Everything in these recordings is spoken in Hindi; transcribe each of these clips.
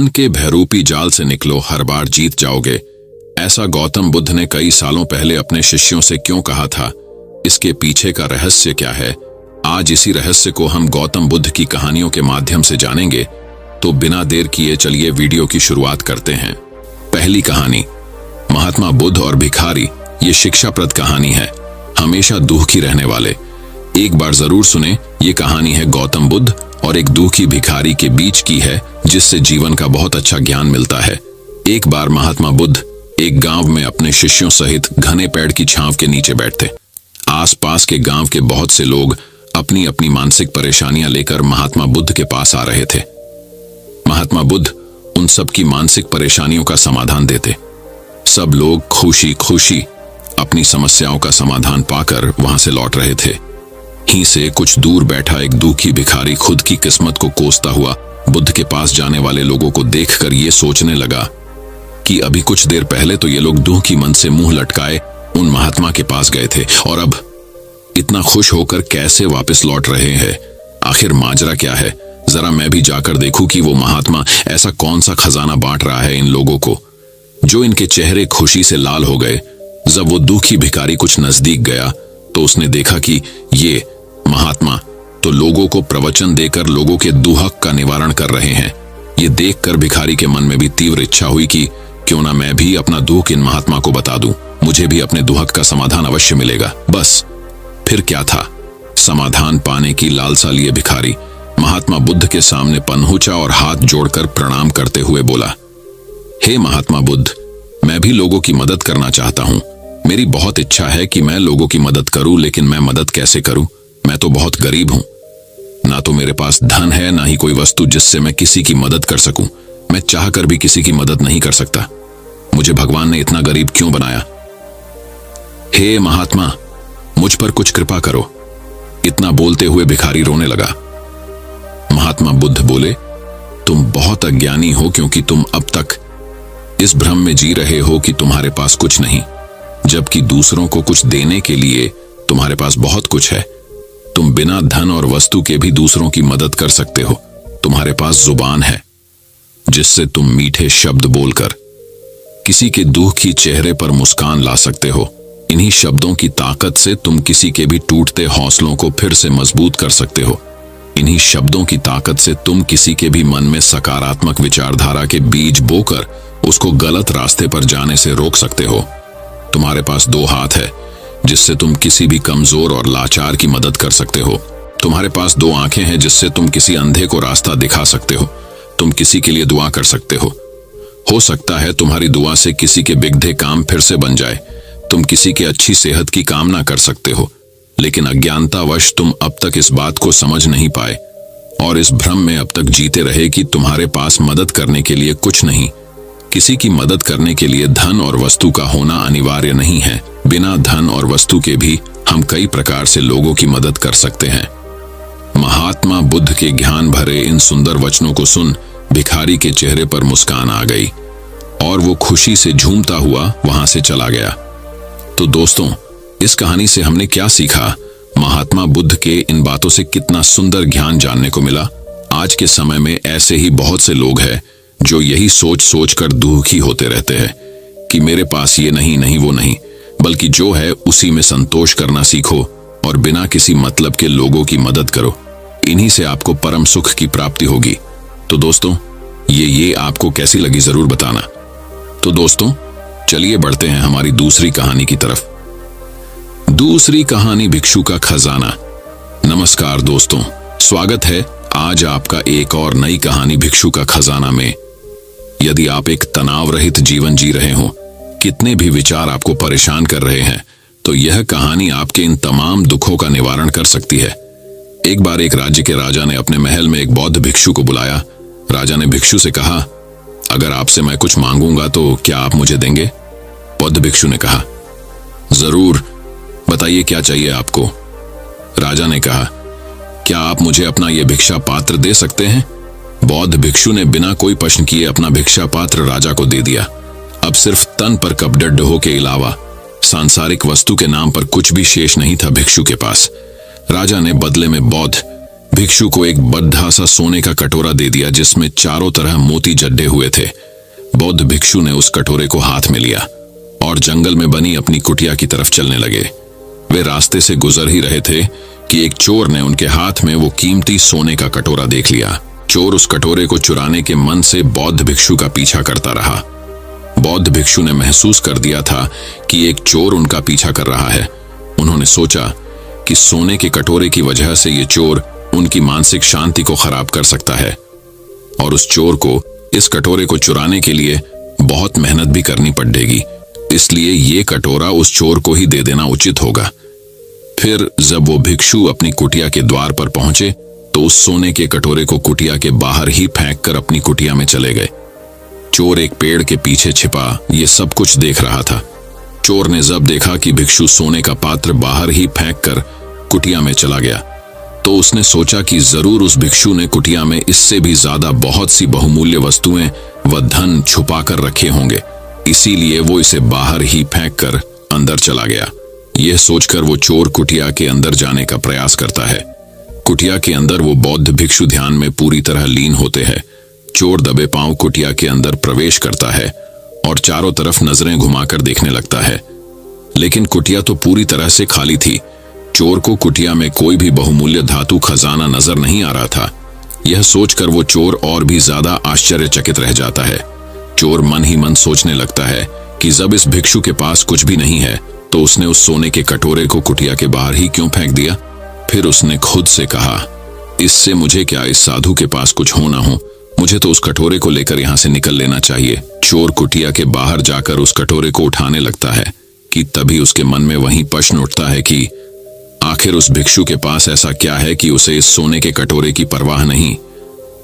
मन के भयरूपी जाल से निकलो, हर बार जीत जाओगे। ऐसा गौतम बुद्ध ने कई सालों पहले अपने शिष्यों से क्यों कहा था? इसके पीछे का रहस्य क्या है? आज इसी रहस्य को हम गौतम बुद्ध की कहानियों के माध्यम से जानेंगे। तो बिना देर किए चलिए वीडियो की शुरुआत करते हैं। पहली कहानी, महात्मा बुद्ध और भिखारी। ये शिक्षाप्रद कहानी है, हमेशा दुखी रहने वाले। एक बार जरूर सुने। ये कहानी है गौतम बुद्ध और एक दुखी भिखारी के बीच की है, जिससे जीवन का बहुत अच्छा ज्ञान मिलता है। एक बार महात्मा बुद्ध एक गांव में अपने शिष्यों सहित घने पेड़ की छांव के नीचे बैठे। आसपास के गांव के बहुत से लोग अपनी अपनी मानसिक परेशानियां लेकर महात्मा बुद्ध के पास आ रहे थे। महात्मा बुद्ध उन सब की मानसिक परेशानियों का समाधान देते। सब लोग खुशी खुशी अपनी समस्याओं का समाधान पाकर वहां से लौट रहे थे। ही से कुछ दूर बैठा एक दुखी भिखारी खुद की किस्मत को कोसता हुआ बुद्ध के पास जाने वाले लोगों को देखकर ये सोचने लगा कि अभी कुछ देर पहले तो ये लोग दुखी मन से मुंह लटकाए उन महात्मा के पास गए थे, और अब इतना खुश होकर कैसे वापस लौट रहे हैं? आखिर माजरा क्या है? जरा मैं भी जाकर देखूं कि वो महात्मा ऐसा कौन सा खजाना बांट रहा है इन लोगों को, जो इनके चेहरे खुशी से लाल हो गए। जब वो दुखी भिखारी कुछ नजदीक गया तो उसने देखा कि ये महात्मा तो लोगों को प्रवचन देकर लोगों के दुहक का निवारण कर रहे हैं। ये देखकर भिखारी के मन में भी तीव्र इच्छा हुई कि क्यों ना मैं भी अपना दुख इन महात्मा को बता दूं, मुझे भी अपने दुहक का समाधान अवश्य मिलेगा। बस फिर क्या था, समाधान पाने की लालसा लिए भिखारी महात्मा बुद्ध के सामने पनहुचा और हाथ जोड़कर प्रणाम करते हुए बोला, हे महात्मा बुद्ध, मैं भी लोगों की मदद करना चाहता हूं। मेरी बहुत इच्छा है कि मैं लोगों की मदद करूं, लेकिन मैं मदद कैसे करूं? मैं तो बहुत गरीब हूं, ना तो मेरे पास धन है, ना ही कोई वस्तु जिससे मैं किसी की मदद कर सकूं। मैं चाहकर भी किसी की मदद नहीं कर सकता। मुझे भगवान ने इतना गरीब क्यों बनाया? हे महात्मा, मुझ पर कुछ कृपा करो। इतना बोलते हुए भिखारी रोने लगा। महात्मा बुद्ध बोले, तुम बहुत अज्ञानी हो, क्योंकि तुम अब तक इस भ्रम में जी रहे हो कि तुम्हारे पास कुछ नहीं, जबकि दूसरों को कुछ देने के लिए तुम्हारे पास बहुत कुछ है। तुम बिना धन और वस्तु के भी दूसरों की मदद कर सकते हो। तुम्हारे पास जुबान है, जिससे तुम मीठे शब्द बोलकर किसी के दुखी चेहरे पर मुस्कान ला सकते हो। इन्हीं शब्दों की ताकत से तुम किसी के भी टूटते हौसलों को फिर से मजबूत कर सकते हो। इन्हीं शब्दों की ताकत से तुम किसी के भी मन में सकारात्मक विचारधारा के बीज बोकर उसको गलत रास्ते पर जाने से रोक सकते हो। तुम्हारे पास 2 हाथ है, जिससे तुम किसी भी कमजोर और लाचार की मदद कर सकते हो। तुम्हारे पास 2 आंखें हैं, जिससे तुम किसी अंधे को रास्ता दिखा सकते हो। तुम किसी के लिए दुआ कर सकते हो सकता है तुम्हारी दुआ से किसी के बिगड़े काम फिर से बन जाए। तुम किसी के अच्छी सेहत की कामना कर सकते हो, लेकिन अज्ञानतावश तुम अब तक इस बात को समझ नहीं पाए और इस भ्रम में अब तक जीते रहे कि तुम्हारे पास मदद करने के लिए कुछ नहीं। किसी की मदद करने के लिए धन और वस्तु का होना अनिवार्य नहीं है। बिना धन और वस्तु के भी हम कई प्रकार से लोगों की मदद कर सकते हैं। महात्मा बुद्ध के ज्ञान भरे इन सुंदर वचनों को सुन भिखारी के चेहरे पर मुस्कान आ गई और वो खुशी से झूमता हुआ वहां से चला गया। तो दोस्तों, इस कहानी से हमने क्या सीखा? महात्मा बुद्ध के इन बातों से कितना सुंदर ज्ञान जानने को मिला। आज के समय में ऐसे ही बहुत से लोग हैं जो यही सोच सोच कर दुखी होते रहते हैं कि मेरे पास ये नहीं वो नहीं, बल्कि जो है उसी में संतोष करना सीखो और बिना किसी मतलब के लोगों की मदद करो। इन्हीं से आपको परम सुख की प्राप्ति होगी। तो दोस्तों, ये आपको कैसी लगी जरूर बताना। तो दोस्तों, चलिए बढ़ते हैं हमारी दूसरी कहानी की तरफ। दूसरी कहानी, भिक्षु का खजाना। नमस्कार दोस्तों, स्वागत है आज आपका एक और नई कहानी भिक्षु का खजाना में। यदि आप एक तनाव रहित जीवन जी रहे हो, कितने भी विचार आपको परेशान कर रहे हैं, तो यह कहानी आपके इन तमाम दुखों का निवारण कर सकती है। एक बार एक राज्य के राजा ने अपने महल में एक बौद्ध भिक्षु को बुलाया। राजा ने भिक्षु से कहा, अगर आपसे मैं कुछ मांगूंगा तो क्या आप मुझे देंगे? बौद्ध भिक्षु ने कहा, जरूर, बताइए क्या चाहिए आपको? राजा ने कहा, क्या आप मुझे अपना यह भिक्षा पात्र दे सकते हैं? बौद्ध भिक्षु ने बिना कोई प्रश्न किए अपना भिक्षा पात्र राजा को दे दिया। अब सिर्फ तन पर कपड़े हो के अलावा सांसारिक वस्तु के नाम पर कुछ भी शेष नहीं था भिक्षु के पास। राजा ने बदले में बौद्ध भिक्षु को एक बद्धा सा सोने का कटोरा दे दिया जिसमें चारों तरह मोती जड्डे हुए थे। बौद्ध भिक्षु ने उस कटोरे को हाथ में लिया और जंगल में बनी अपनी कुटिया की तरफ चलने लगे। वे रास्ते से गुजर ही रहे थे कि एक चोर ने उनके हाथ में वो कीमती सोने का कटोरा देख लिया। चोर उस कटोरे को चुराने के मन से बौद्ध भिक्षु का पीछा करता रहा। बौद्ध भिक्षु ने महसूस कर दिया था कि एक चोर उनका पीछा कर रहा है। उन्होंने सोचा कि सोने के कटोरे की वजह से ये चोर उनकी मानसिक शांति को खराब कर सकता है और उस चोर को इस कटोरे को चुराने के लिए बहुत मेहनत भी करनी पड़ेगी, इसलिए ये कटोरा उस चोर को ही दे देना उचित होगा। फिर जब वो भिक्षु अपनी कुटिया के द्वार पर पहुंचे तो उस सोने के कटोरे को कुटिया के बाहर ही फेंककर अपनी कुटिया में चले गए। चोर एक पेड़ के पीछे छिपा ये सब कुछ देख रहा था। चोर ने जब देखा कि भिक्षु सोने का पात्र बाहर ही फेंककर कुटिया में चला गया तो उसने सोचा कि जरूर उस भिक्षु ने कुटिया में इससे भी ज्यादा बहुत सी बहुमूल्य वस्तुएं व धन छुपा कर रखे होंगे, इसीलिए वो इसे बाहर ही फेंककर अंदर चला गया। यह सोचकर वो चोर कुटिया के अंदर जाने का प्रयास करता है। कुटिया के अंदर वो बौद्ध भिक्षु ध्यान में पूरी तरह लीन होते हैं। चोर दबे पांव कुटिया के अंदर प्रवेश करता है और चारों तरफ नजरें घुमाकर देखने लगता है, लेकिन कुटिया तो पूरी तरह से खाली थी। चोर को कुटिया में कोई भी बहुमूल्य धातु खजाना नजर नहीं आ रहा था। यह सोचकर वो चोर और भी ज्यादा आश्चर्यचकित रह जाता है। चोर मन ही मन सोचने लगता है कि जब इस भिक्षु के पास कुछ भी नहीं है तो उसने उस सोने के कटोरे को कुटिया के बाहर ही क्यों फेंक दिया। फिर उसने खुद से कहा, इससे मुझे क्या, इस साधु के पास कुछ हो ना हो, मुझे तो उस कटोरे को लेकर यहां से निकल लेना चाहिए। चोर कुटिया के बाहर जाकर उस कटोरे को उठाने लगता है कि तभी उसके मन में वही प्रश्न उठता है कि आखिर उस भिक्षु के पास ऐसा क्या है कि उसे इस सोने के कटोरे की परवाह नहीं।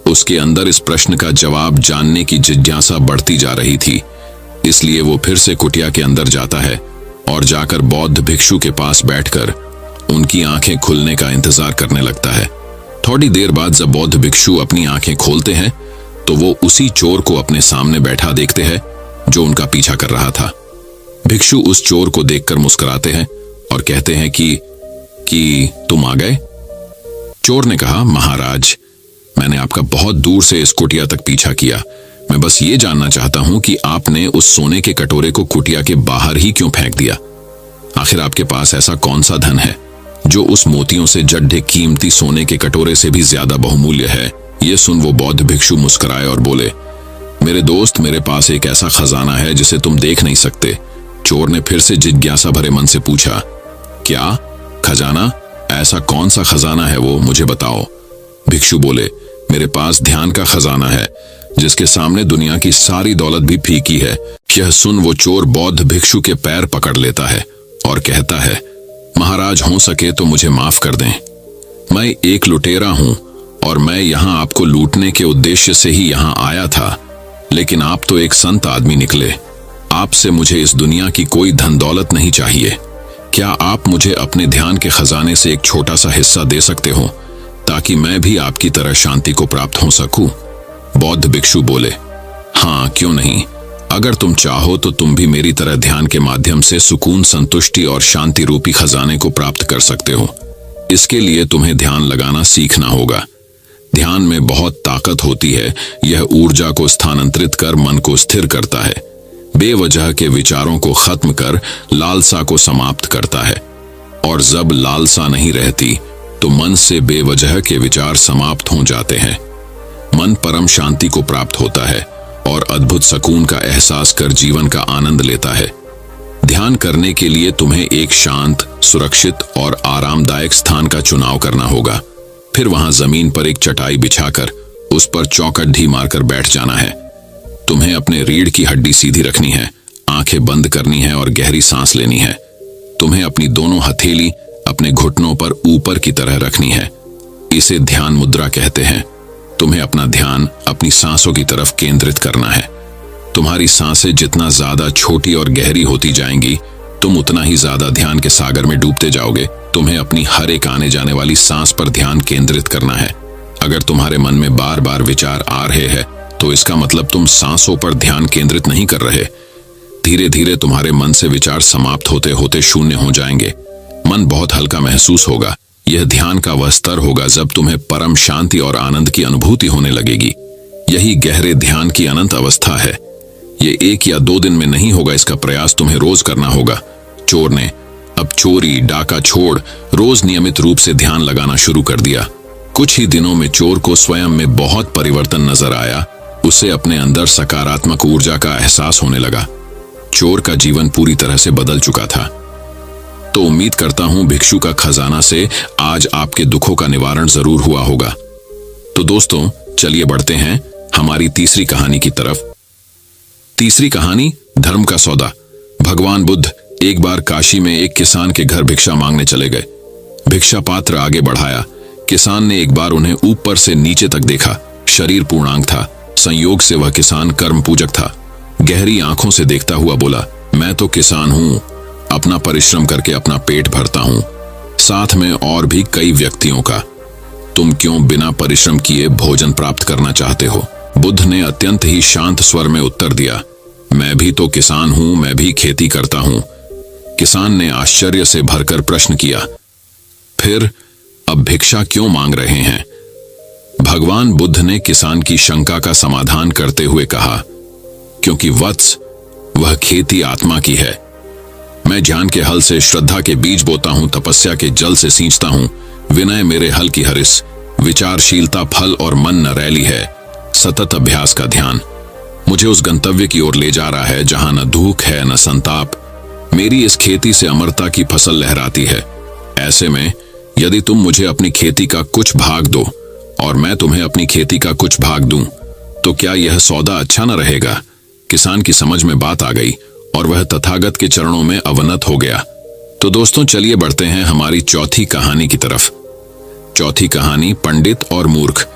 उसके अंदर इस प्रश्न का जवाब जानने की जिज्ञासा बढ़ती जा रही थी, इसलिए वो फिर से कुटिया के अंदर जाता है और जाकर बौद्ध भिक्षु के पास बैठकर उनकी आंखें खुलने का इंतजार करने लगता है। थोड़ी देर बाद जब बौद्ध भिक्षु अपनी आंखें खोलते हैं तो वो उसी चोर को अपने सामने बैठा देखते हैं जो उनका पीछा कर रहा था। भिक्षु उस चोर को देखकर मुस्कुराते हैं और कहते हैं कि तुम आ गए। चोर ने कहा, महाराज, मैंने आपका बहुत दूर से इस कुटिया तक पीछा किया। मैं बस ये जानना चाहता हूं कि आपने उस सोने के कटोरे को कुटिया के बाहर ही क्यों फेंक दिया। आखिर आपके पास ऐसा कौन सा धन है जो उस मोतियों से जड्ढे कीमती सोने के कटोरे से भी ज्यादा बहुमूल्य है। ये सुन वो बौद्ध भिक्षु मुस्कुराए और बोले, मेरे दोस्त, मेरे पास एक ऐसा खजाना है जिसे तुम देख नहीं सकते। चोर ने फिर से जिज्ञासा भरे मन से पूछा, क्या खजाना? ऐसा कौन सा खजाना है वो, मुझे बताओ। भिक्षु बोले, मेरे पास ध्यान का खजाना है जिसके सामने दुनिया की सारी दौलत भी फीकी है। यह सुन वो चोर बौद्ध भिक्षु के पैर पकड़ लेता है और कहता है, महाराज, हो सके तो मुझे माफ कर दें। मैं एक लुटेरा हूं और मैं यहां आपको लूटने के उद्देश्य से ही यहां आया था, लेकिन आप तो एक संत आदमी निकले। आपसे मुझे इस दुनिया की कोई धन दौलत नहीं चाहिए। क्या आप मुझे अपने ध्यान के खजाने से एक छोटा सा हिस्सा दे सकते हो ताकि मैं भी आपकी तरह शांति को प्राप्त हो सकूं? बौद्ध भिक्षु बोले, हाँ, क्यों नहीं। अगर तुम चाहो तो तुम भी मेरी तरह ध्यान के माध्यम से सुकून, संतुष्टि और शांति रूपी खजाने को प्राप्त कर सकते हो। इसके लिए तुम्हें ध्यान लगाना सीखना होगा। ध्यान में बहुत ताकत होती है। यह ऊर्जा को स्थानांतरित कर मन को स्थिर करता है, बेवजह के विचारों को खत्म कर लालसा को समाप्त करता है, और जब लालसा नहीं रहती तो मन से बेवजह के विचार समाप्त हो जाते हैं। मन परम शांति को प्राप्त होता है और अद्भुत सुकून का एहसास कर जीवन का आनंद लेता है। ध्यान करने के लिए तुम्हें एक शांत, सुरक्षित और आरामदायक स्थान का चुनाव करना होगा। फिर वहां जमीन पर एक चटाई बिछाकर उस पर चौखट ढी मारकर बैठ जाना है। तुम्हें अपने रीढ़ की हड्डी सीधी रखनी है, आंखें बंद करनी है और गहरी सांस लेनी है। तुम्हें अपनी दोनों हथेली अपने घुटनों पर ऊपर की तरह रखनी है। इसे ध्यान मुद्रा कहते हैं। तुम्हें अपना ध्यान अपनी सांसों की तरफ केंद्रित करना है। तुम्हारी सांसें जितना ज्यादा छोटी और गहरी होती जाएंगी, तुम उतना ही ज्यादा ध्यान के सागर में डूबते जाओगे। तुम्हें अपनी हर एक आने जाने वाली सांस पर ध्यान केंद्रित करना है। अगर तुम्हारे मन में बार बार विचार आ रहे हैं तो इसका मतलब तुम सांसों पर ध्यान केंद्रित नहीं कर रहे। धीरे धीरे तुम्हारे मन से विचार समाप्त होते होते शून्य हो जाएंगे। मन बहुत हल्का महसूस होगा। यह ध्यान का वह स्तर होगा जब तुम्हें परम शांति और आनंद की अनुभूति होने लगेगी। यही गहरे ध्यान की अनंत अवस्था है। ये 1 या 2 दिन में नहीं होगा, इसका प्रयास तुम्हें रोज करना होगा। चोर ने अब चोरी डाका छोड़ रोज नियमित रूप से ध्यान लगाना शुरू कर दिया। कुछ ही दिनों में चोर को स्वयं में बहुत परिवर्तन नजर आया। उसे अपने अंदर सकारात्मक ऊर्जा का एहसास होने लगा। चोर का जीवन पूरी तरह से बदल चुका था। तो उम्मीद करता हूं भिक्षु का खजाना से आज आपके दुखों का निवारण जरूर हुआ होगा। तो दोस्तों, चलिए बढ़ते हैं हमारी तीसरी कहानी की तरफ। तीसरी कहानी, धर्म का सौदा। भगवान बुद्ध एक बार काशी में एक किसान के घर भिक्षा मांगने चले गए। भिक्षा पात्र आगे बढ़ाया। किसान ने एक बार उन्हें ऊपर से नीचे तक देखा। शरीर पूर्णांग था। संयोग से वह किसान कर्म पूजक था। गहरी आंखों से देखता हुआ बोला, मैं तो किसान हूं, अपना परिश्रम करके अपना पेट भरता हूं, साथ में और भी कई व्यक्तियों का। तुम क्यों बिना परिश्रम किए भोजन प्राप्त करना चाहते हो? बुद्ध ने अत्यंत ही शांत स्वर में उत्तर दिया, मैं भी तो किसान हूं, मैं भी खेती करता हूं। किसान ने आश्चर्य से भरकर प्रश्न किया, फिर अब भिक्षा क्यों मांग रहे हैं? भगवान बुद्ध ने किसान की शंका का समाधान करते हुए कहा, क्योंकि वत्स, वह खेती आत्मा की है। मैं ज्ञान के हल से श्रद्धा के बीज बोता हूं, तपस्या के जल से सींचता हूं, विनय मेरे हल की हरिस, विचारशीलता फल और मन नरैली है, सतत अभ्यास का ध्यान मुझे उस गंतव्य की ओर ले जा रहा है जहां न दुख है न संताप। मेरी इस खेती से अमरता की फसल लहराती है। ऐसे में यदि तुम मुझे अपनी खेती का कुछ भाग दो और मैं तुम्हें अपनी खेती का कुछ भाग दूं, तो क्या यह सौदा अच्छा न रहेगा? किसान की समझ में बात आ गई और वह तथागत के चरणों में अवनत हो गया। तो दोस्तों, चलिए बढ़ते हैं हमारी चौथी कहानी की तरफ। चौथी कहानी, पंडित और मूर्ख।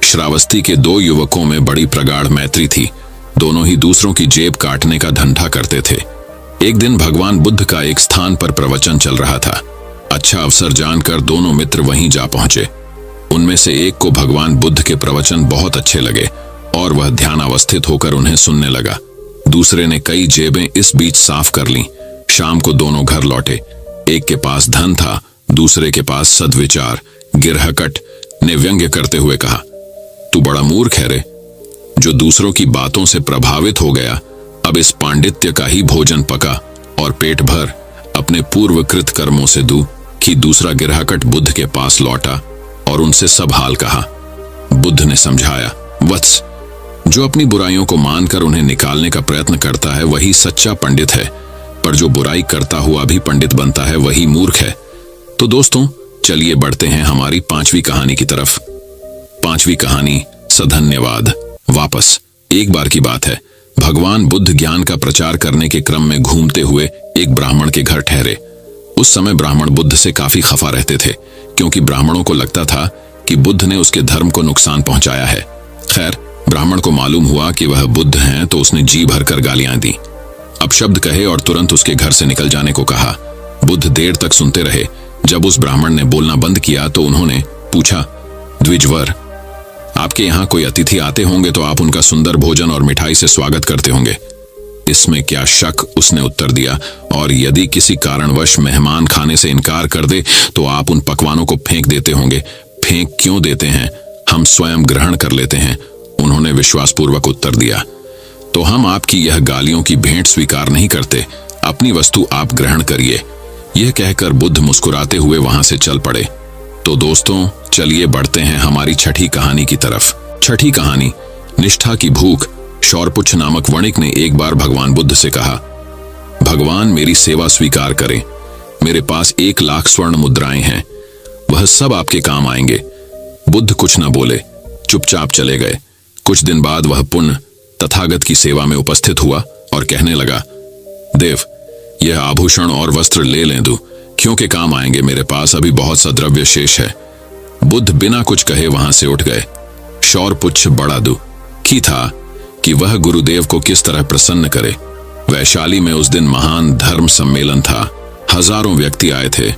श्रावस्ती के 2 युवकों में बड़ी प्रगाढ़ मैत्री थी। दोनों ही दूसरों की जेब काटने का धंधा करते थे। एक दिन भगवान बुद्ध का एक स्थान पर प्रवचन चल रहा था। अच्छा अवसर जानकर दोनों मित्र वहीं जा पहुंचे। उनमें से एक को भगवान बुद्ध के प्रवचन बहुत अच्छे लगे और वह ध्यानावस्थित होकर उन्हें सुनने लगा। दूसरे ने कई जेबें इस बीच साफ कर लीं। शाम को दोनों घर लौटे। एक के पास धन था, दूसरे के पास सद्विचार। गिरहकट ने व्यंग्य करते हुए कहा, तू बड़ा मूर्ख है रे, जो दूसरों की बातों से प्रभावित हो गया। अब इस पांडित्य का ही भोजन पका और पेट भर, अपने पूर्वकृत कर्मों से दुखी। दूसरा गिरहकट बुद्ध के पास लौटा और उनसे सब हाल कहा। बुद्ध ने समझाया, वत्स, जो अपनी बुराइयों को मानकर उन्हें निकालने का प्रयत्न करता है वही सच्चा पंडित है, पर जो बुराई करता हुआ भी पंडित बनता है वही मूर्ख है। तो दोस्तों, चलिए बढ़ते हैं हमारी 5वीं कहानी की तरफ। 5वीं कहानी, सधन्यवाद। वापस एक बार की बात है, भगवान बुद्ध ज्ञान का प्रचार करने के क्रम में घूमते हुए एक ब्राह्मण के घर ठहरे। उस समय ब्राह्मण बुद्ध से काफी खफा रहते थे, क्योंकि ब्राह्मणों को लगता था कि बुद्ध ने उसके धर्म को नुकसान पहुंचाया है। खैर, ब्राह्मण को मालूम हुआ कि वह बुद्ध हैं, तो उसने जी भरकर गालियां दी। अब शब्द कहे और तुरंत उसके घर से निकल जाने को कहा। बुद्ध देर तक सुनते रहे। जब उस ब्राह्मण ने बोलना बंद किया तो उन्होंने पूछा, द्विजवर, आपके यहाँ कोई अतिथि आते होंगे तो आप उनका सुंदर भोजन और मिठाई से स्वागत करते होंगे। इसमें क्या शक, उसने उत्तर दिया, और यदि किसी कारणवश मेहमान खाने से इनकार कर दे तो आप उन पकवानों को फेंक देते होंगे। फेंक क्यों देते हैं, हम स्वयं ग्रहण कर लेते हैं, उन्होंने विश्वासपूर्वक उत्तर दिया। तो हम आपकी यह गालियों की भेंट स्वीकार नहीं करते, अपनी वस्तु आप ग्रहण करिए। यह कहकर बुद्ध मुस्कुराते हुए वहां से चल पड़े। तो दोस्तों, चलिए बढ़ते हैं हमारी 6ठी कहानी की तरफ। 6ठी कहानी, निष्ठा की भूख। शौरपुच्छ नामक वणिक ने एक बार भगवान बुद्ध से कहा, भगवान, मेरी सेवा स्वीकार करें। मेरे पास 1 लाख स्वर्ण मुद्राएं हैं, वह सब आपके काम आएंगे। बुद्ध कुछ न बोले, चुपचाप चले गए। कुछ दिन बाद वह पुनः तथागत की सेवा में उपस्थित हुआ और कहने लगा, देव, यह आभूषण और वस्त्र ले लें दूं, क्योंकि काम आएंगे, मेरे पास अभी बहुत सा द्रव्य शेष है। बुद्ध बिना कुछ कहे वहां से उठ गए। शौरपुच्छ बड़ा दुखी था कि वह गुरुदेव को किस तरह प्रसन्न करे। वैशाली में उस दिन महान धर्म सम्मेलन था। हजारों व्यक्ति आए थे।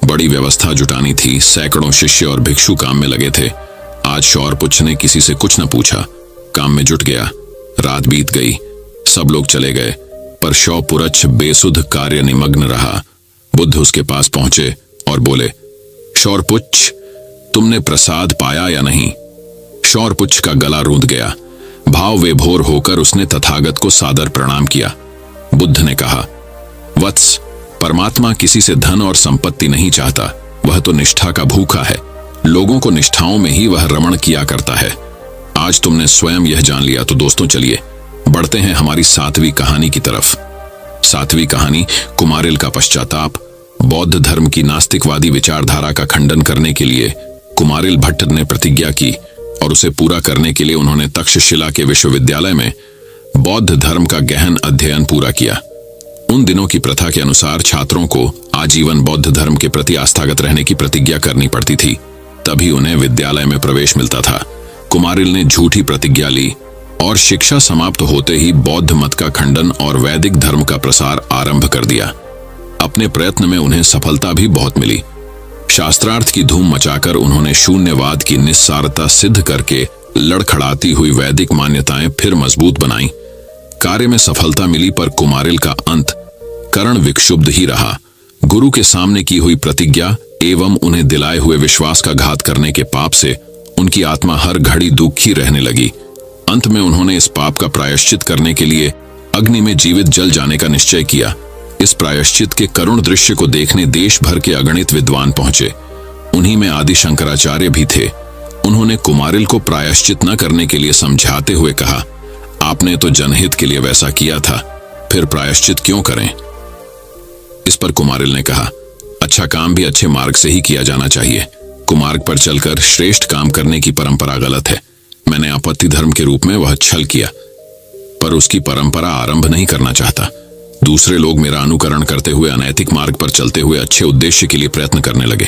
बड़ी व्यवस्था जुटानी थी। सैकड़ों शिष्य और भिक्षु काम में लगे थे। आज शौरपुच्छ ने किसी से कुछ न पूछा, काम में जुट गया। रात बीत गई, सब लोग चले गए, पर शौरपुच्छ बेसुध कार्य निमग्न रहा। बुद्ध उसके पास पहुंचे और बोले, शौरपुच्छ, तुमने प्रसाद पाया या नहीं? शौरपुच्छ का गला रूंध गया। भाव विभोर होकर उसने तथागत को सादर प्रणाम किया। बुद्ध ने कहा, वत्स, परमात्मा किसी से धन और संपत्ति नहीं चाहता, वह तो निष्ठा का भूखा है। लोगों को निष्ठाओं में ही वह रमण किया करता है। आज तुमने स्वयं यह जान लिया, तो दोस्तों चलिए बढ़ते हैं हमारी 7वीं कहानी की तरफ। 7वीं कहानी कुमारिल का पश्चाताप। बौद्ध धर्म की नास्तिकवादी विचारधारा का खंडन करने के लिए कुमारिल भट्ट ने प्रतिज्ञा की और उसे पूरा करने के लिए उन्होंने तक्षशिला के विश्वविद्यालय में बौद्ध धर्म का गहन अध्ययन पूरा किया। उन दिनों की प्रथा के अनुसार छात्रों को आजीवन बौद्ध धर्म के प्रति आस्थागत रहने की प्रतिज्ञा करनी पड़ती थी, तभी उन्हें विद्यालय में प्रवेश मिलता था। कुमारिल ने झूठी प्रतिज्ञा ली और शिक्षा समाप्त होते ही बौद्ध मत का खंडन और वैदिक धर्म का प्रसार आरंभ कर दिया। अपने प्रयत्न में उन्हें सफलता भी बहुत मिली। शास्त्रार्थ की धूम मचाकर उन्होंने शून्यवाद की निस्सारता सिद्ध करके लड़खड़ाती हुई वैदिक मान्यताएं फिर मजबूत बनाई। कार्य में सफलता मिली, पर कुमारिल का अंत करण विक्षुब्ध ही रहा। गुरु के सामने की हुई प्रतिज्ञा एवं उन्हें दिलाए हुए विश्वास का घात करने के पाप से उनकी आत्मा हर घड़ी दुखी रहने लगी। अंत में उन्होंने इस पाप का प्रायश्चित करने के लिए अग्नि में जीवित जल जाने का निश्चय किया। इस प्रायश्चित के करुण दृश्य को देखने देश भर के अगणित विद्वान पहुंचे। उन्हीं में आदि शंकराचार्य भी थे। उन्होंने कुमारिल को प्रायश्चित न करने के लिए समझाते हुए कहा, आपने तो जनहित के लिए वैसा किया था, फिर प्रायश्चित क्यों करें? इस पर कुमारिल ने कहा, अच्छा काम भी अच्छे मार्ग से ही किया जाना चाहिए। कुमार्ग पर चलकर श्रेष्ठ काम करने की परंपरा गलत है। मैंने आपत्ति धर्म के रूप में वह छल किया, पर उसकी परंपरा आरंभ नहीं करना चाहता। दूसरे लोग मेरा अनुकरण करते हुए अनैतिक मार्ग पर चलते हुए अच्छे उद्देश्य के लिए प्रयत्न करने लगे,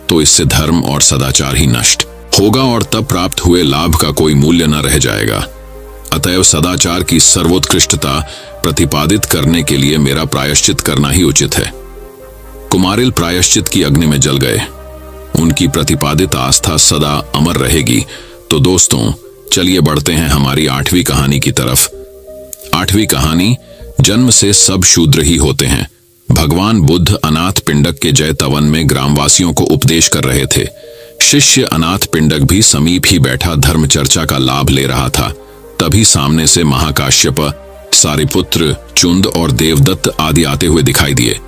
तो इससे धर्म और सदाचार ही नष्ट होगा और तब प्राप्त हुए लाभ का कोई मूल्य न रह जाएगा। अतएव सदाचार की सर्वोत्कृष्टता प्रतिपादित करने के लिए मेरा प्रायश्चित करना ही उचित है। कुमारिल प्रायश्चित की अग्नि में जल गए। उनकी प्रतिपादित आस्था सदा अमर रहेगी। तो दोस्तों चलिए बढ़ते हैं हमारी 8वीं कहानी की तरफ। 8वीं कहानी, जन्म से सब शूद्र ही होते हैं। भगवान बुद्ध अनाथ पिंडक के जयतवन में ग्रामवासियों को उपदेश कर रहे थे। शिष्य अनाथ पिंडक भी समीप ही बैठा धर्म चर्चा का लाभ ले रहा था। तभी सामने से महाकाश्यप, सारिपुत्र, चुंद और देवदत्त आदि आते हुए दिखाई दिए।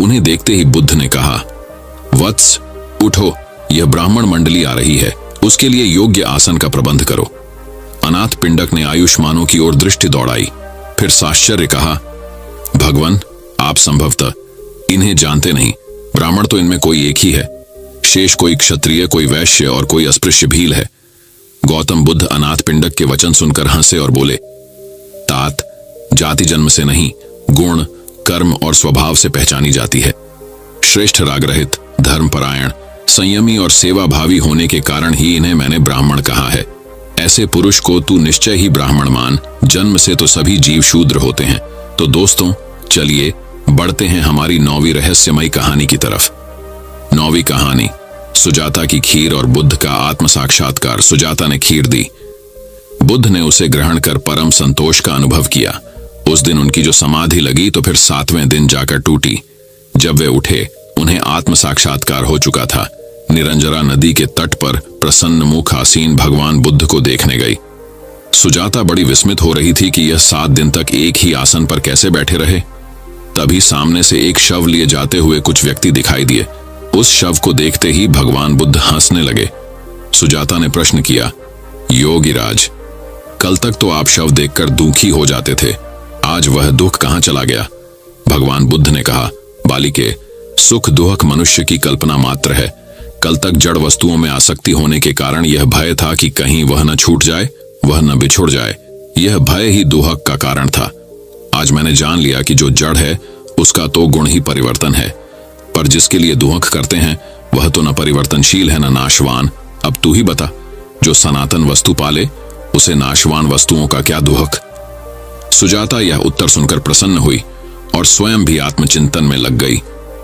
उन्हें देखते ही बुद्ध ने कहा, वत्स उठो, यह ब्राह्मण मंडली आ रही है, उसके लिए योग्य आसन का प्रबंध करो। अनाथ पिंडक ने आयुष्मानों की ओर दृष्टि दौड़ाई, फिर साश्चर्य कहा, भगवान आप संभवतः इन्हें जानते नहीं। ब्राह्मण तो इनमें कोई एक ही है, शेष कोई क्षत्रिय, कोई वैश्य और कोई अस्पृश्य भील है। गौतम बुद्ध अनाथ पिंडक के वचन सुनकर हंसे और बोले, तात जाति जन्म से नहीं, गुण, कर्म और स्वभाव से पहचानी जाती है। श्रेष्ठ राग रहित, धर्मपरायण, संयमी और सेवाभावी होने के कारण ही इन्हें मैंने ब्राह्मण कहा है। ऐसे पुरुष को तू निश्चय ही ब्राह्मण मान। जन्म से तो सभी जीव शूद्र होते हैं। तो दोस्तों चलिए बढ़ते हैं हमारी 9वीं रहस्यमयी कहानी की तरफ। 9वीं कहानी, सुजाता की खीर और बुद्ध का आत्म साक्षात्कार। सुजाता ने खीर दी। बुद्ध ने उसे ग्रहण कर परम संतोष का अनुभव किया। उस दिन उनकी जो समाधि लगी तो फिर 7वें दिन जाकर टूटी। जब वे उठे उन्हें आत्म साक्षात्कार हो चुका था। निरंजरा नदी के तट पर प्रसन्न मुख आसीन भगवान बुद्ध को देखने गई। सुजाता बड़ी विस्मित हो रही थी कि यह 7 दिन तक एक ही आसन पर कैसे बैठे रहे। तभी सामने से एक शव लिए जाते हुए कुछ व्यक्ति दिखाई दिए। उस शव को देखते ही भगवान बुद्ध हंसने लगे। सुजाता ने प्रश्न किया, योगीराज, कल तक तो आप शव देखकर दुखी हो जाते थे, आज वह दुख कहां चला गया? भगवान बुद्ध ने कहा, बालिके, सुख दुख मनुष्य की कल्पना मात्र है। कल तक जड़ वस्तुओं में आसक्ति होने के कारण यह भय था कि कहीं वह न छूट जाए, वह न बिछुड़ जाए। यह भय ही दुहक का कारण था। आज मैंने जान लिया कि जो जड़ है उसका तो गुण ही परिवर्तन है, पर जिसके लिए दुहक करते हैं वह तो न परिवर्तनशील है न नाशवान। अब तू ही बता, जो सनातन वस्तु पाले उसे नाशवान वस्तुओं का क्या दुहक? सुजाता यह उत्तर सुनकर प्रसन्न हुई और स्वयं भी आत्मचिंतन में लग गई।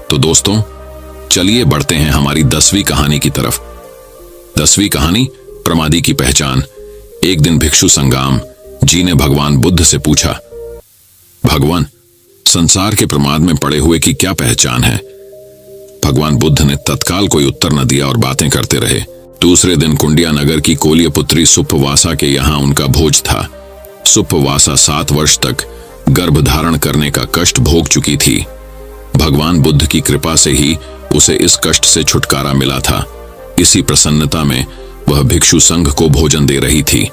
तो दोस्तों चलिए बढ़ते हैं हमारी 10वीं कहानी की तरफ। 10वीं कहानी, प्रमादी की पहचान। एक दिन भिक्षु संगाम जी ने भगवान बुद्ध से पूछा, भगवान, संसार के प्रमाद में पड़े हुए की क्या पहचान है? भगवान बुद्ध ने तत्काल कोई उत्तर न दिया और बातें करते रहे। दूसरे दिन कुंडिया नगर की कोलिय पुत्री सुप्पवासा के यहाँ उनका भोज था। सुप्पवासा 7 वर्ष तक गर्भ धारण करने का कष्ट भोग चुकी थी। भगवान बुद्ध की कृपा से ही उसे इस कष्ट से छुटकारा मिला था। इसी प्रसन्नता में वह भिक्षु संघ को भोजन दे रही थी।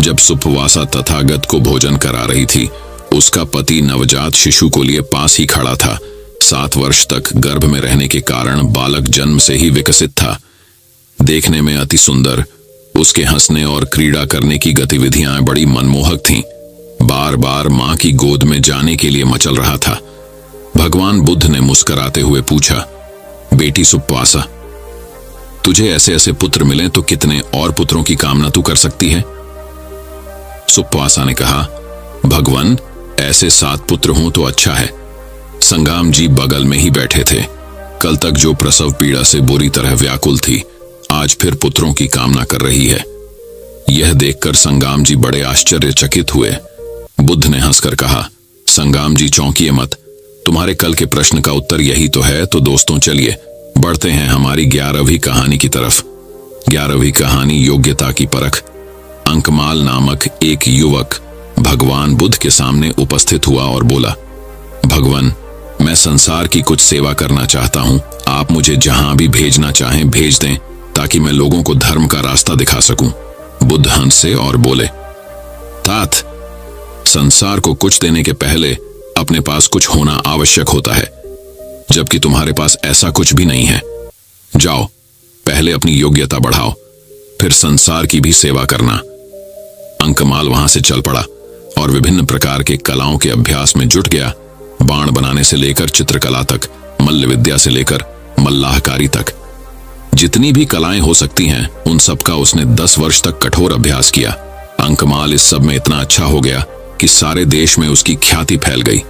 जब सुप्पवासा तथागत को भोजन करा रही थी, उसका पति नवजात शिशु को लिए पास ही खड़ा था। 7 वर्ष तक गर्भ में रहने के कारण बालक जन्म से ही विकसित था। देखने में अति सुंदर, उसके हंसने और क्रीड़ा करने की गतिविधियां बड़ी मनमोहक थीं। बार बार मां की गोद में जाने के लिए मचल रहा था। भगवान बुद्ध ने मुस्कुराते हुए पूछा, बेटी सुप्पवासा, तुझे ऐसे ऐसे पुत्र मिले तो कितने और पुत्रों की कामना तू कर सकती है? सुप्पवासा ने कहा, भगवान, ऐसे 7 पुत्र हों तो अच्छा है। संगाम जी बगल में ही बैठे थे। कल तक जो प्रसव पीड़ा से बुरी तरह व्याकुल थी, आज फिर पुत्रों की कामना कर रही है। यह देखकर संगाम जी बड़े आश्चर्यचकित हुए। बुद्ध ने हंसकर कहा, संगाम जी चौंकिए मत, तुम्हारे कल के प्रश्न का उत्तर यही तो है। तो दोस्तों चलिए बढ़ते हैं हमारी 11वीं कहानी की तरफ। 11वीं कहानी योग्यता की परख। अंकमाल नामक एक युवक भगवान बुद्ध के सामने उपस्थित हुआ और बोला, भगवान, मैं संसार की कुछ सेवा करना चाहता हूं। आप मुझे जहां भी भेजना चाहें भेज दें, ताकि मैं लोगों को धर्म का रास्ता दिखा सकूं। बुद्ध हंसे और बोले, तात, संसार को कुछ देने के पहले अपने पास कुछ होना आवश्यक होता है, जबकि तुम्हारे पास ऐसा कुछ भी नहीं है। जाओ, पहले अपनी योग्यता बढ़ाओ, फिर संसार की भी सेवा करना। अंकमाल वहां से चल पड़ा और विभिन्न प्रकार के कलाओं के अभ्यास में जुट गया। बाण बनाने से लेकर चित्रकला तक, मल्ल विद्या से लेकर मल्लाहकारी तक, जितनी भी कलाएं हो सकती हैं, उन सब का उसने 10 वर्ष तक कठोर अभ्यास किया। अंकमाल इस सब में इतना अच्छा हो गया कि सारे देश में उसकी ख्याति फैल गई।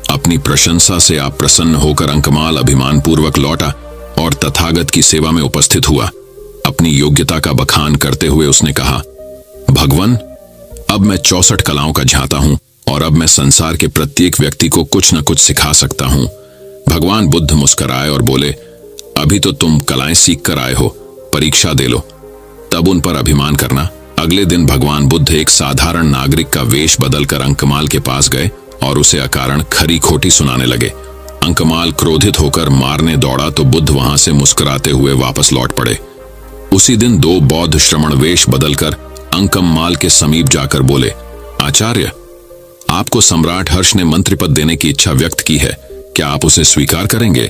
अपनी प्रशंसा से आप प्रसन्न होकर अंकमाल अभिमान पूर्वक लौटा और तथागत की सेवा में उपस्थित हुआ। अपनी योग्यता का बखान करते हुए उसने कहा, भगवान, अब मैं 64 कलाओं का झांता हूं और अब मैं संसार के प्रत्येक व्यक्ति को कुछ न कुछ सिखा सकता हूं। भगवान बुद्ध मुस्कुराए और बोले, अभी तो तुम कलाएं सीख कर आए हो, परीक्षा दे लो, तब उन पर अभिमान करना। अगले दिन भगवान बुद्ध एक साधारण नागरिक का वेश बदलकर अंकमाल के पास गए और उसे अकारण खरी खोटी सुनाने लगे। अंकमाल क्रोधित होकर मारने दौड़ा तो बुद्ध वहां से मुस्कुराते हुए वापस लौट पड़े। उसी दिन 2 बौद्ध श्रमण वेश बदलकर अंकमाल के समीप जाकर बोले, आचार्य, आपको सम्राट हर्ष ने मंत्री पद देने की इच्छा व्यक्त की है, क्या आप उसे स्वीकार करेंगे?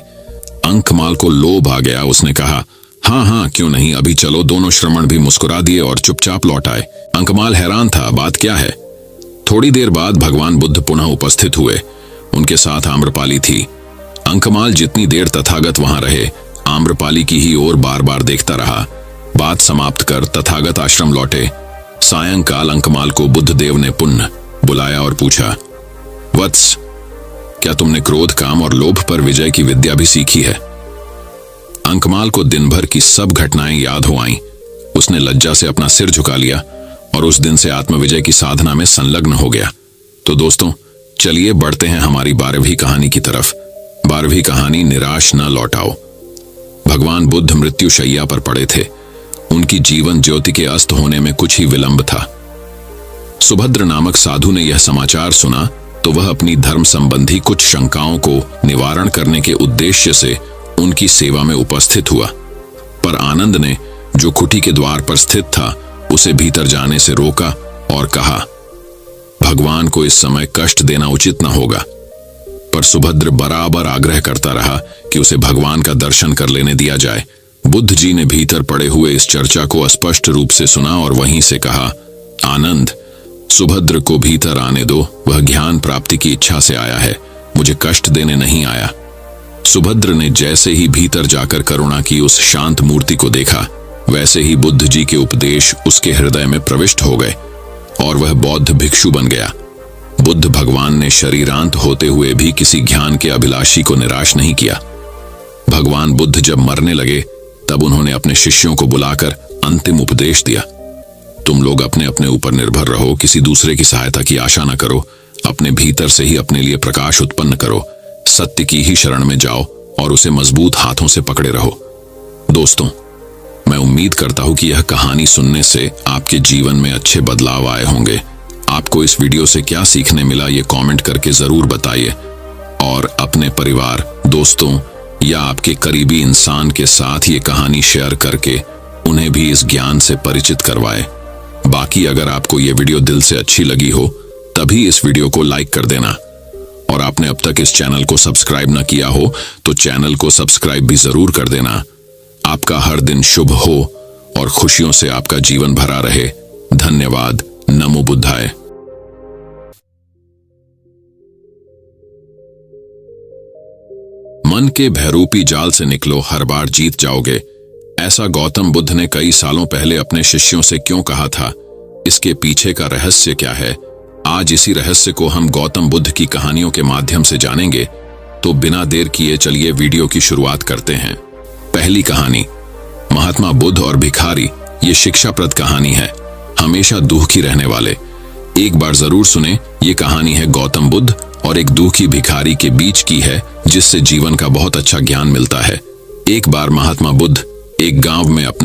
अंकमाल को लोभ आ गया। उसने कहा, हाँ हाँ, क्यों नहीं, अभी चलो। दोनों श्रमण भी मुस्कुरा दिए और चुपचाप लौट आए। अंकमाल हैरान था, बात क्या है? थोड़ी देर बाद भगवान बुद्ध पुनः उपस्थित हुए। उनके साथ आम्रपाली थी। अंकमाल जितनी देर तथागत वहां रहे, आम्रपाली की ही ओर बार बार देखता रहा। बात समाप्त कर तथागत आश्रम लौटे। सायंकाल अंकमाल को बुद्ध देव ने पुनः बुलाया और पूछा, वत्स, क्या तुमने क्रोध, काम और लोभ पर विजय की विद्या भी सीखी है? अंकमाल को दिन भर की सब घटनाएं याद हो आईं। उसने लज्जा से अपना सिर झुका लिया और उस दिन से आत्मविजय की साधना में संलग्न हो गया। तो दोस्तों चलिए बढ़ते हैं हमारी 12वीं कहानी की तरफ। 12वीं कहानी, निराश न लौटाओ। भगवान बुद्ध मृत्युशैया पर पड़े थे। उनकी जीवन ज्योति के अस्त होने में कुछ ही विलंब था। सुभद्र नामक साधु ने यह समाचार सुना तो वह अपनी धर्म संबंधी कुछ शंकाओं को निवारण करने के उद्देश्य से उनकी सेवा में उपस्थित हुआ। पर आनंद ने, जो कुटी के द्वार पर स्थित था, उसे भीतर जाने से रोका और कहा, भगवान को इस समय कष्ट देना उचित न होगा। पर सुभद्र बराबर आग्रह करता रहा कि उसे भगवान का दर्शन कर लेने दिया जाए। बुद्ध जी ने भीतर पड़े हुए इस चर्चा को स्पष्ट रूप से सुना और वहीं से कहा, आनंद, सुभद्र को भीतर आने दो, वह ज्ञान प्राप्ति की इच्छा से आया है, मुझे कष्ट देने नहीं आया। सुभद्र ने जैसे ही भीतर जाकर करुणा की उस शांत मूर्ति को देखा, वैसे ही बुद्ध जी के उपदेश उसके हृदय में प्रविष्ट हो गए और वह बौद्ध भिक्षु बन गया। बुद्ध भगवान ने शरीरांत होते हुए भी किसी ज्ञान के अभिलाषी को निराश नहीं किया। भगवान बुद्ध जब मरने लगे तब उन्होंने अपने शिष्यों को बुलाकर अंतिम उपदेश दिया, तुम लोग अपने अपने ऊपर निर्भर रहो, किसी दूसरे की सहायता की आशा न करो, अपने भीतर से ही अपने लिए प्रकाश उत्पन्न करो, सत्य की ही शरण में जाओ और उसे मजबूत हाथों से पकड़े रहो। दोस्तों, मैं उम्मीद करता हूं कि यह कहानी सुनने से आपके जीवन में अच्छे बदलाव आए होंगे। आपको इस वीडियो से क्या सीखने मिला ये कमेंट करके जरूर बताइए और अपने परिवार, दोस्तों या आपके करीबी इंसान के साथ ये कहानी शेयर करके उन्हें भी इस ज्ञान से परिचित करवाएं। बाकी अगर आपको ये वीडियो दिल से अच्छी लगी हो तभी इस वीडियो को लाइक कर देना और आपने अब तक इस चैनल को सब्सक्राइब न किया हो तो चैनल को सब्सक्राइब भी जरूर कर देना। आपका हर दिन शुभ हो और खुशियों से आपका जीवन भरा रहे। धन्यवाद। नमो बुद्धाय। मन के भयरूपी जाल से निकलो, हर बार जीत जाओगे। ऐसा गौतम बुद्ध ने कई सालों पहले अपने शिष्यों से क्यों कहा था? इसके पीछे का रहस्य क्या है? आज इसी रहस्य को हम गौतम बुद्ध की कहानियों के माध्यम से जानेंगे। तो बिना देर किए चलिए वीडियो की शुरुआत करते हैं। पहली कहानी, महात्मा बुद्ध और भिखारी। ये शिक्षाप्रद कहानी है, हमेशा दुखी रहने वाले। एक बार जरूर सुने। ये कहानी है गौतम बुद्ध और एक दुखी भिखारी के बीच की है, जिससे जीवन का बहुत अच्छा ज्ञान मिलता है। एक बार महात्मा बुद्ध एक गांव में अपने